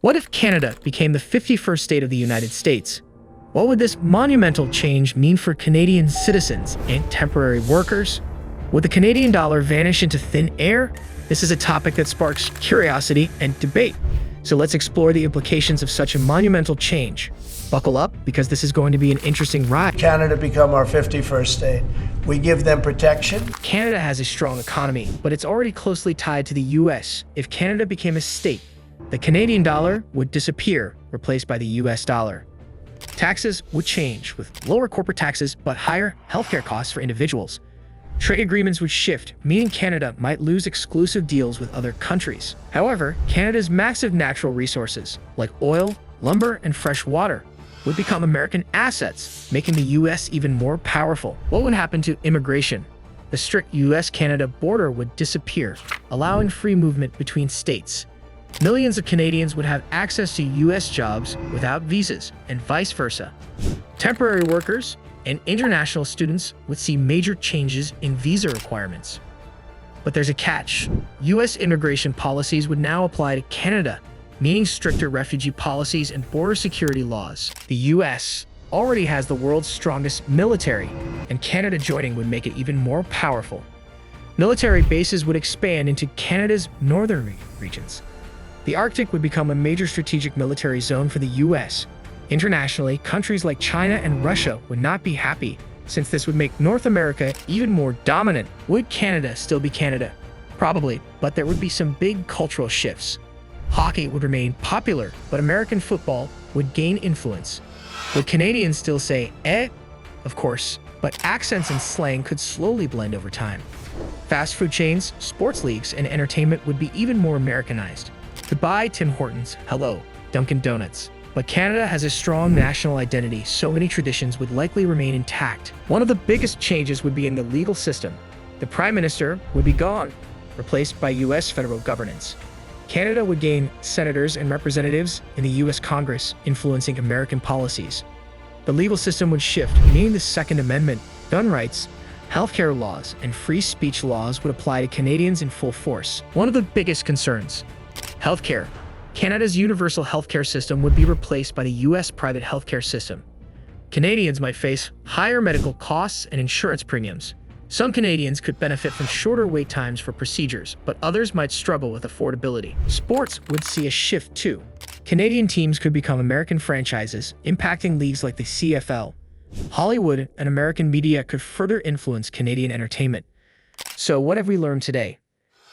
What if Canada became the 51st state of the United States? What would this monumental change mean for Canadian citizens and temporary workers? Would the Canadian dollar vanish into thin air? This is a topic that sparks curiosity and debate. So let's explore the implications of such a monumental change. Buckle up, because this is going to be an interesting ride. Canada become our 51st state. We give them protection. Canada has a strong economy, but it's already closely tied to the US. If Canada became a state, the Canadian dollar would disappear, replaced by the US dollar. Taxes would change, with lower corporate taxes but higher healthcare costs for individuals. Trade agreements would shift, meaning Canada might lose exclusive deals with other countries. However, Canada's massive natural resources, like oil, lumber, and fresh water, would become American assets, making the US even more powerful. What would happen to immigration? The strict US-Canada border would disappear, allowing free movement between states. Millions of Canadians would have access to US jobs without visas, and vice versa. Temporary workers and international students would see major changes in visa requirements. But there's a catch. US immigration policies would now apply to Canada, meaning stricter refugee policies and border security laws. The US already has the world's strongest military, and Canada joining would make it even more powerful. Military bases would expand into Canada's northern regions. The Arctic would become a major strategic military zone for the US. Internationally, countries like China and Russia would not be happy, since this would make North America even more dominant. Would Canada still be Canada? Probably, but there would be some big cultural shifts. Hockey would remain popular, but American football would gain influence. Would Canadians still say "eh"? Of course, but accents and slang could slowly blend over time. Fast food chains, sports leagues, and entertainment would be even more Americanized. Goodbye, Tim Hortons. Hello, Dunkin Donuts. But Canada has a strong national identity, so many traditions would likely remain intact. One of the biggest changes would be in the legal system. The Prime Minister would be gone, replaced by US federal governance. Canada would gain senators and representatives in the US Congress, influencing American policies. The legal system would shift, meaning the Second Amendment, gun rights, healthcare laws, and free speech laws would apply to Canadians in full force. One of the biggest concerns: healthcare. Canada's universal healthcare system would be replaced by the US private healthcare system. Canadians might face higher medical costs and insurance premiums. Some Canadians could benefit from shorter wait times for procedures, but others might struggle with affordability. Sports would see a shift too. Canadian teams could become American franchises, impacting leagues like the CFL. Hollywood and American media could further influence Canadian entertainment. So what have we learned today?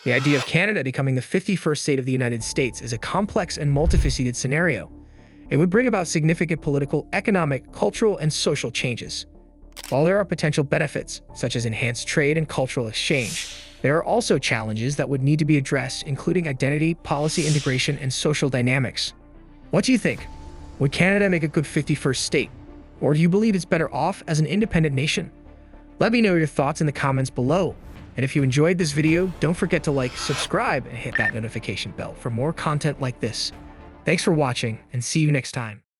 The idea of Canada becoming the 51st state of the United States is a complex and multifaceted scenario. It would bring about significant political, economic, cultural, and social changes. While there are potential benefits, such as enhanced trade and cultural exchange, there are also challenges that would need to be addressed, including identity, policy integration, and social dynamics. What do you think? Would Canada make a good 51st state? Or do you believe it's better off as an independent nation? Let me know your thoughts in the comments below. And if you enjoyed this video, don't forget to like, subscribe, and hit that notification bell for more content like this. Thanks for watching, and see you next time.